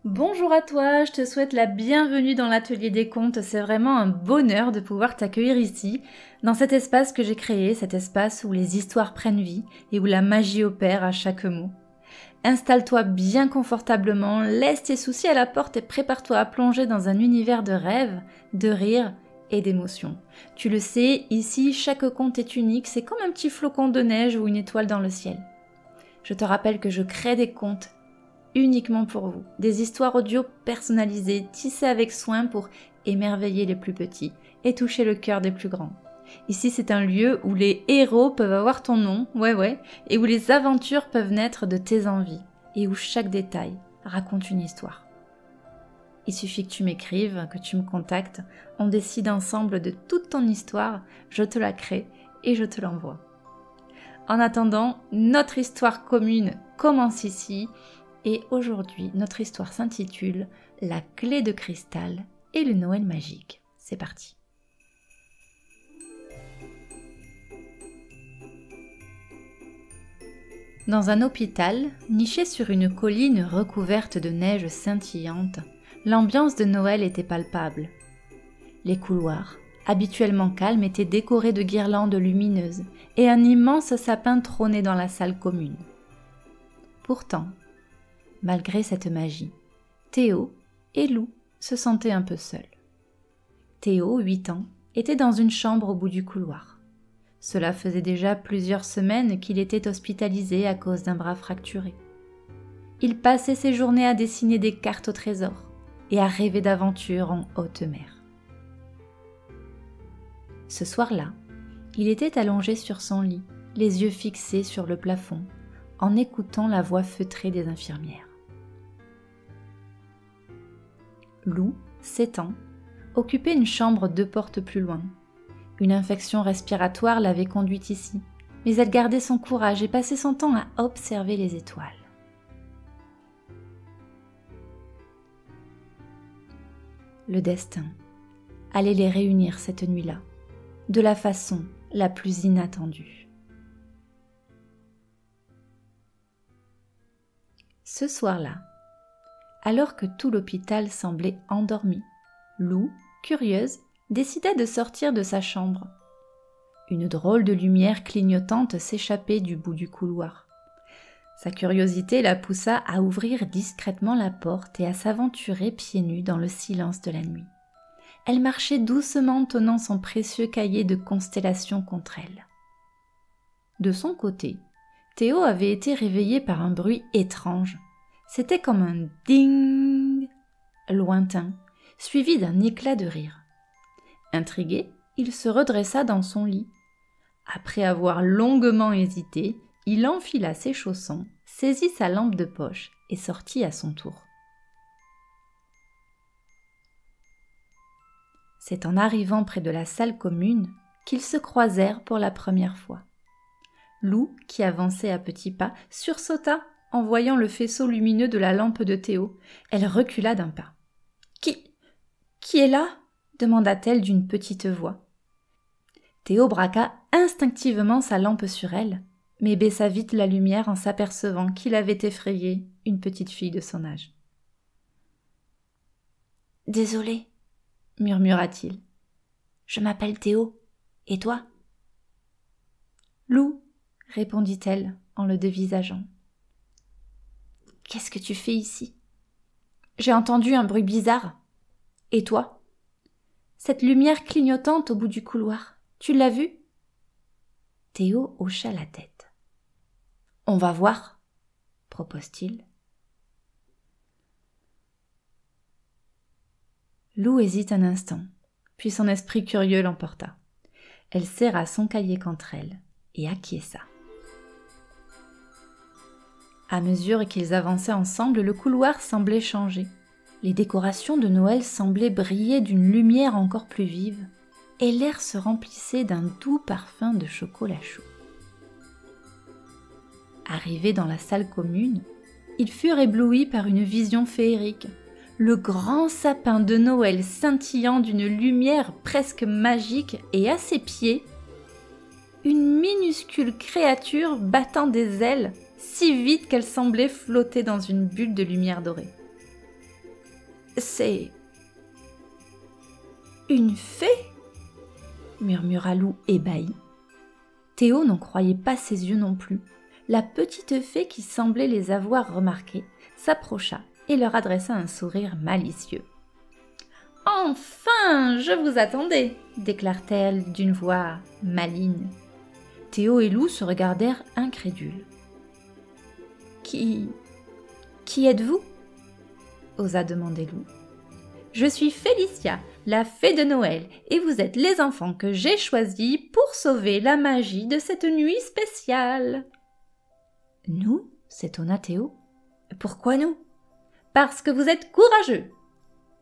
Bonjour à toi, je te souhaite la bienvenue dans l'atelier des contes. C'est vraiment un bonheur de pouvoir t'accueillir ici, dans cet espace que j'ai créé, cet espace où les histoires prennent vie et où la magie opère à chaque mot. Installe-toi bien confortablement, laisse tes soucis à la porte et prépare-toi à plonger dans un univers de rêves, de rires et d'émotions. Tu le sais, ici, chaque conte est unique, c'est comme un petit flocon de neige ou une étoile dans le ciel. Je te rappelle que je crée des contes uniquement pour vous. Des histoires audio personnalisées, tissées avec soin pour émerveiller les plus petits et toucher le cœur des plus grands. Ici, c'est un lieu où les héros peuvent avoir ton nom, ouais, et où les aventures peuvent naître de tes envies, et où chaque détail raconte une histoire. Il suffit que tu m'écrives, que tu me contactes, on décide ensemble de toute ton histoire, je te la crée et je te l'envoie. En attendant, notre histoire commune commence ici. Et aujourd'hui, notre histoire s'intitule « La clé de cristal et le Noël magique ». C'est parti. Dans un hôpital, niché sur une colline recouverte de neige scintillante, l'ambiance de Noël était palpable. Les couloirs, habituellement calmes, étaient décorés de guirlandes lumineuses et un immense sapin trônait dans la salle commune. Pourtant, malgré cette magie, Théo et Lou se sentaient un peu seuls. Théo, 8 ans, était dans une chambre au bout du couloir. Cela faisait déjà plusieurs semaines qu'il était hospitalisé à cause d'un bras fracturé. Il passait ses journées à dessiner des cartes au trésor et à rêver d'aventures en haute mer. Ce soir-là, il était allongé sur son lit, les yeux fixés sur le plafond, en écoutant la voix feutrée des infirmières. Lou, 7 ans, occupait une chambre 2 portes plus loin. Une infection respiratoire l'avait conduite ici, mais elle gardait son courage et passait son temps à observer les étoiles. Le destin allait les réunir cette nuit-là, de la façon la plus inattendue. Ce soir-là, alors que tout l'hôpital semblait endormi, Lou, curieuse, décida de sortir de sa chambre. Une drôle de lumière clignotante s'échappait du bout du couloir. Sa curiosité la poussa à ouvrir discrètement la porte et à s'aventurer pieds nus dans le silence de la nuit. Elle marchait doucement tenant son précieux cahier de constellations contre elle. De son côté, Théo avait été réveillé par un bruit étrange. C'était comme un ding lointain, suivi d'un éclat de rire. Intrigué, il se redressa dans son lit. Après avoir longuement hésité, il enfila ses chaussons, saisit sa lampe de poche et sortit à son tour. C'est en arrivant près de la salle commune qu'ils se croisèrent pour la première fois. Lou, qui avançait à petits pas, sursauta en voyant le faisceau lumineux de la lampe de Théo. Elle recula d'un pas. « Qui est là ?» demanda-t-elle d'une petite voix. Théo braqua instinctivement sa lampe sur elle, mais baissa vite la lumière en s'apercevant qu'il avait effrayé une petite fille de son âge. « Désolé, » murmura-t-il. « Je m'appelle Théo. Et toi ?»« Lou, » répondit-elle en le dévisageant. « Qu'est-ce que tu fais ici ? J'ai entendu un bruit bizarre. Et toi ? Cette lumière clignotante au bout du couloir, tu l'as vue ? » Théo hocha la tête. « On va voir, » propose-t-il. Lou hésite un instant, puis son esprit curieux l'emporta. Elle serra son cahier contre elle et acquiesça. À mesure qu'ils avançaient ensemble, le couloir semblait changer. Les décorations de Noël semblaient briller d'une lumière encore plus vive, et l'air se remplissait d'un doux parfum de chocolat chaud. Arrivés dans la salle commune, ils furent éblouis par une vision féerique. Le grand sapin de Noël scintillant d'une lumière presque magique et à ses pieds, une minuscule créature battant des ailes si vite qu'elle semblait flotter dans une bulle de lumière dorée. C'est une fée, murmura Lou ébahi. Théo n'en croyait pas ses yeux non plus. La petite fée, qui semblait les avoir remarqués, s'approcha et leur adressa un sourire malicieux. « Enfin, je vous attendais !» déclara-t-elle d'une voix maligne. Théo et Lou se regardèrent incrédules. « Qui êtes-vous » osa demander Lou. « Je suis Félicia, la fée de Noël, et vous êtes les enfants que j'ai choisis pour sauver la magie de cette nuit spéciale. »« Nous » s'étonna Théo. « Pourquoi nous ?»« Parce que vous êtes courageux,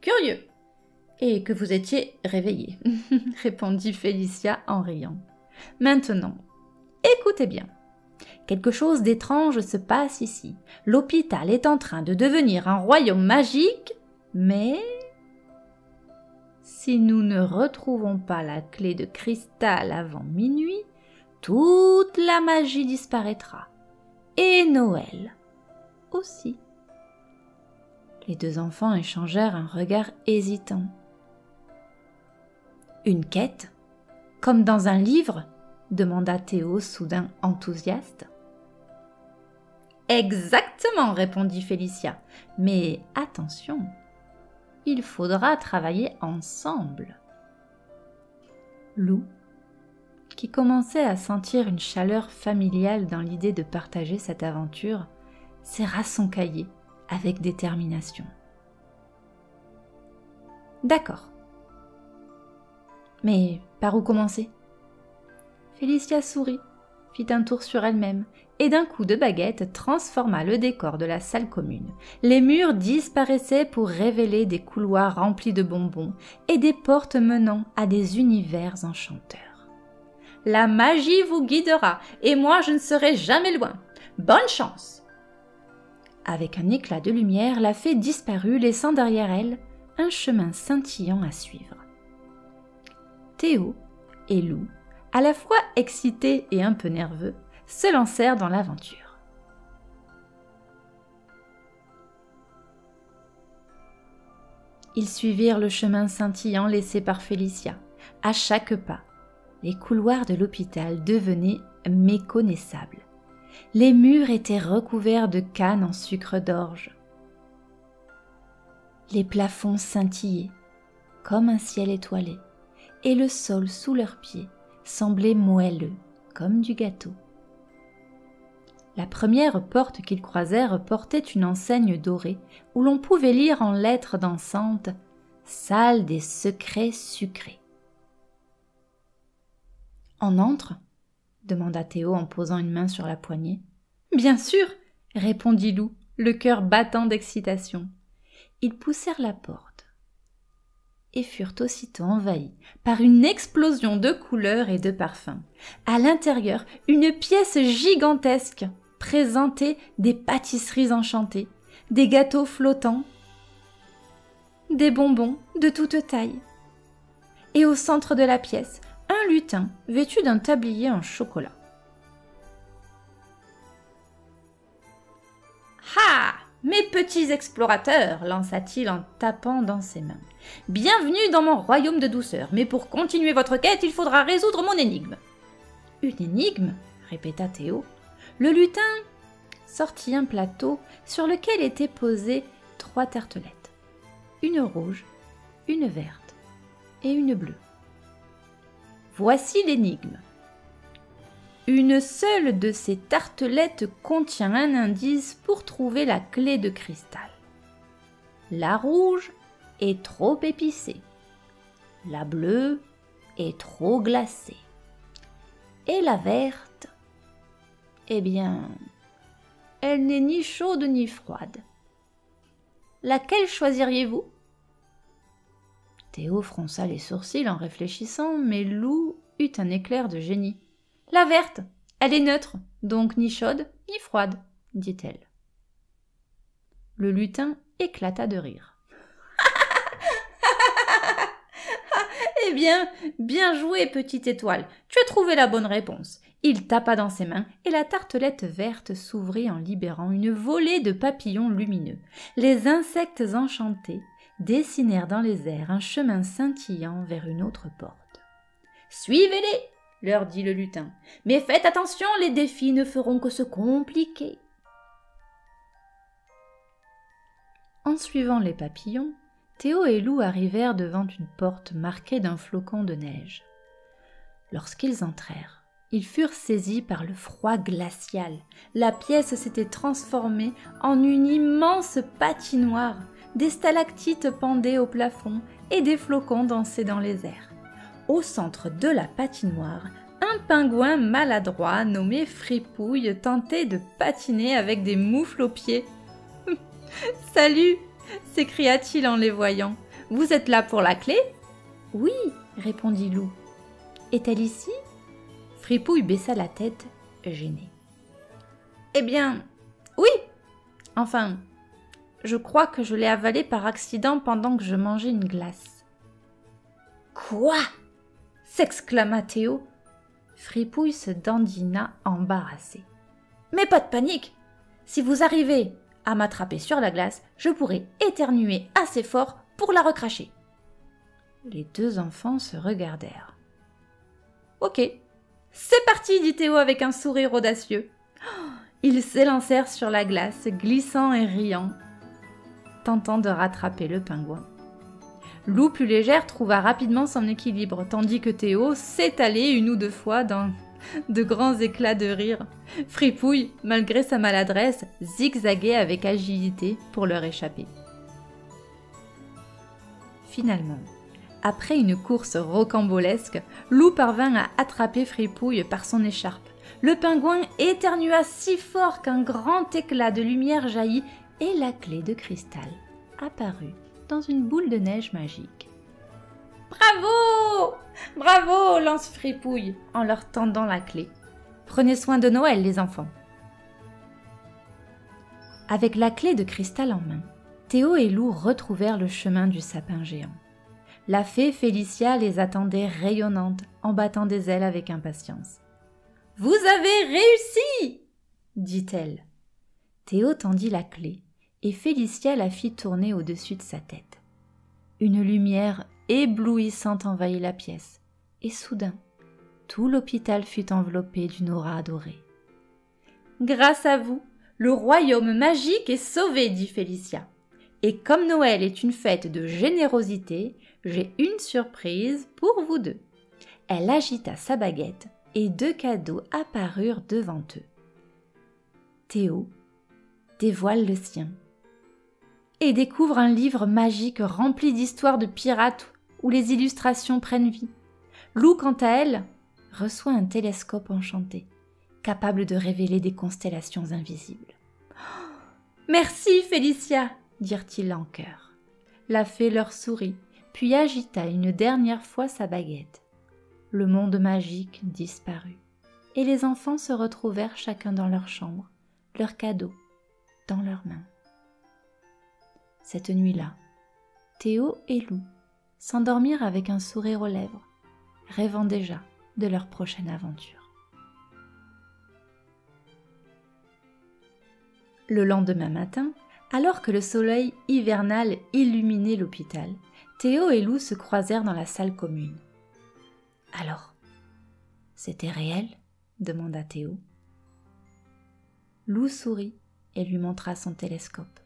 curieux, et que vous étiez réveillés, » répondit Félicia en riant. « Maintenant, écoutez bien. Quelque chose d'étrange se passe ici. L'hôpital est en train de devenir un royaume magique, mais si nous ne retrouvons pas la clé de cristal avant minuit, toute la magie disparaîtra. Et Noël aussi. » Les deux enfants échangèrent un regard hésitant. « Une quête ? Comme dans un livre ?» demanda Théo, soudain enthousiaste. « Exactement, répondit Félicia. Mais attention, il faudra travailler ensemble. » Lou, qui commençait à sentir une chaleur familiale dans l'idée de partager cette aventure, serra son cahier avec détermination. « D'accord. Mais par où commencer ?» Félicia sourit, fit un tour sur elle-même et d'un coup de baguette transforma le décor de la salle commune. Les murs disparaissaient pour révéler des couloirs remplis de bonbons et des portes menant à des univers enchanteurs. « La magie vous guidera et moi je ne serai jamais loin. Bonne chance !» Avec un éclat de lumière, la fée disparut, laissant derrière elle un chemin scintillant à suivre. Théo et Lou, à la fois excités et un peu nerveux, se lancèrent dans l'aventure. Ils suivirent le chemin scintillant laissé par Félicia. À chaque pas, les couloirs de l'hôpital devenaient méconnaissables. Les murs étaient recouverts de cannes en sucre d'orge. Les plafonds scintillaient comme un ciel étoilé, et le sol sous leurs pieds semblait moelleux comme du gâteau. La première porte qu'ils croisèrent portait une enseigne dorée où l'on pouvait lire en lettres dansantes « Salle des secrets sucrés ». « On entre ?» demanda Théo en posant une main sur la poignée. « Bien sûr !» répondit Lou, le cœur battant d'excitation. Ils poussèrent la porte et furent aussitôt envahis par une explosion de couleurs et de parfums. À l'intérieur, une pièce gigantesque présentait des pâtisseries enchantées, des gâteaux flottants, des bonbons de toute taille. Et au centre de la pièce, un lutin vêtu d'un tablier en chocolat. « Ha ! Mes petits explorateurs !» lança-t-il en tapant dans ses mains. « Bienvenue dans mon royaume de douceur, mais pour continuer votre quête, il faudra résoudre mon énigme. »« Une énigme ?» répéta Théo. Le lutin sortit un plateau sur lequel étaient posées 3 tartelettes. Une rouge, une verte et une bleue. Voici l'énigme. Une seule de ces tartelettes contient un indice pour trouver la clé de cristal. La rouge est trop épicée. La bleue est trop glacée. Et la verte, eh bien, elle n'est ni chaude ni froide. Laquelle choisiriez-vous ? Théo fronça les sourcils en réfléchissant, mais Lou eut un éclair de génie. « La verte, elle est neutre, donc ni chaude ni froide, » dit-elle. Le lutin éclata de rire. « Eh bien, bien joué, petite étoile, tu as trouvé la bonne réponse. » Il tapa dans ses mains et la tartelette verte s'ouvrit en libérant une volée de papillons lumineux. Les insectes enchantés dessinèrent dans les airs un chemin scintillant vers une autre porte. « Suivez-les !» leur dit le lutin. « Mais faites attention, les défis ne feront que se compliquer. » En suivant les papillons, Théo et Lou arrivèrent devant une porte marquée d'un flocon de neige. Lorsqu'ils entrèrent, ils furent saisis par le froid glacial. La pièce s'était transformée en une immense patinoire. Des stalactites pendaient au plafond et des flocons dansaient dans les airs. Au centre de la patinoire, un pingouin maladroit nommé Fripouille tentait de patiner avec des moufles aux pieds. « Salut !» s'écria-t-il en les voyant. « Vous êtes là pour la clé ?»« Oui !» répondit Lou. « Est-elle ici ?» Fripouille baissa la tête, gêné. « Eh bien, oui. Enfin, je crois que je l'ai avalée par accident pendant que je mangeais une glace. »« Quoi ?» s'exclama Théo. Fripouille se dandina embarrassé. « Mais pas de panique. Si vous arrivez à m'attraper sur la glace, je pourrai éternuer assez fort pour la recracher. » Les deux enfants se regardèrent. « Ok. C'est parti !» dit Théo avec un sourire audacieux. Ils s'élancèrent sur la glace, glissant et riant, tentant de rattraper le pingouin. Lou, plus légère, trouva rapidement son équilibre, tandis que Théo s'étalait une ou deux fois dans de grands éclats de rire. Fripouille, malgré sa maladresse, zigzaguait avec agilité pour leur échapper. Finalement, après une course rocambolesque, Lou parvint à attraper Fripouille par son écharpe. Le pingouin éternua si fort qu'un grand éclat de lumière jaillit et la clé de cristal apparut dans une boule de neige magique. « Bravo ! Bravo !» lance Fripouille en leur tendant la clé. « Prenez soin de Noël, les enfants !» Avec la clé de cristal en main, Théo et Lou retrouvèrent le chemin du sapin géant. La fée Félicia les attendait rayonnantes, en battant des ailes avec impatience. « Vous avez réussi !» dit-elle. Théo tendit la clé et Félicia la fit tourner au-dessus de sa tête. Une lumière éblouissante envahit la pièce et soudain, tout l'hôpital fut enveloppé d'une aura dorée. « Grâce à vous, le royaume magique est sauvé !» dit Félicia. « Et comme Noël est une fête de générosité, j'ai une surprise pour vous deux. » Elle agita sa baguette et deux cadeaux apparurent devant eux. Théo dévoile le sien et découvre un livre magique rempli d'histoires de pirates où les illustrations prennent vie. Lou, quant à elle, reçoit un télescope enchanté, capable de révéler des constellations invisibles. « Merci, Félicia !» dirent-ils en chœur. La fée leur sourit, puis agita une dernière fois sa baguette. Le monde magique disparut, et les enfants se retrouvèrent chacun dans leur chambre, leurs cadeaux dans leurs mains. Cette nuit-là, Théo et Lou s'endormirent avec un sourire aux lèvres, rêvant déjà de leur prochaine aventure. Le lendemain matin, alors que le soleil hivernal illuminait l'hôpital, Théo et Lou se croisèrent dans la salle commune. « Alors, c'était réel ?» demanda Théo. Lou sourit et lui montra son télescope.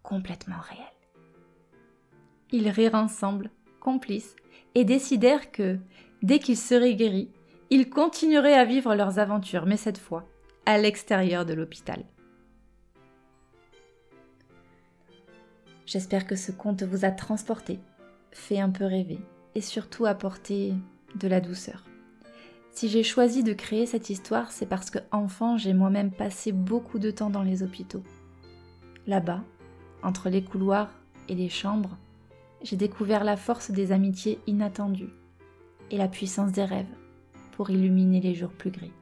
Complètement réel. Ils rirent ensemble, complices, et décidèrent que, dès qu'ils seraient guéris, ils continueraient à vivre leurs aventures, mais cette fois, à l'extérieur de l'hôpital. J'espère que ce conte vous a transporté, fait un peu rêver, et surtout apporté de la douceur. Si j'ai choisi de créer cette histoire, c'est parce que, enfant, j'ai moi-même passé beaucoup de temps dans les hôpitaux. Là-bas, entre les couloirs et les chambres, j'ai découvert la force des amitiés inattendues et la puissance des rêves pour illuminer les jours plus gris.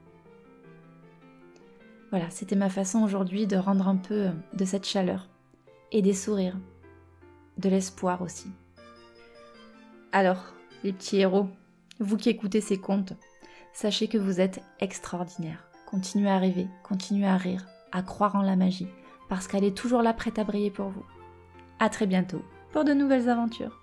Voilà, c'était ma façon aujourd'hui de rendre un peu de cette chaleur et des sourires, de l'espoir aussi. Alors, les petits héros, vous qui écoutez ces contes, sachez que vous êtes extraordinaires. Continuez à rêver, continuez à rire, à croire en la magie, parce qu'elle est toujours là prête à briller pour vous. à très bientôt pour de nouvelles aventures.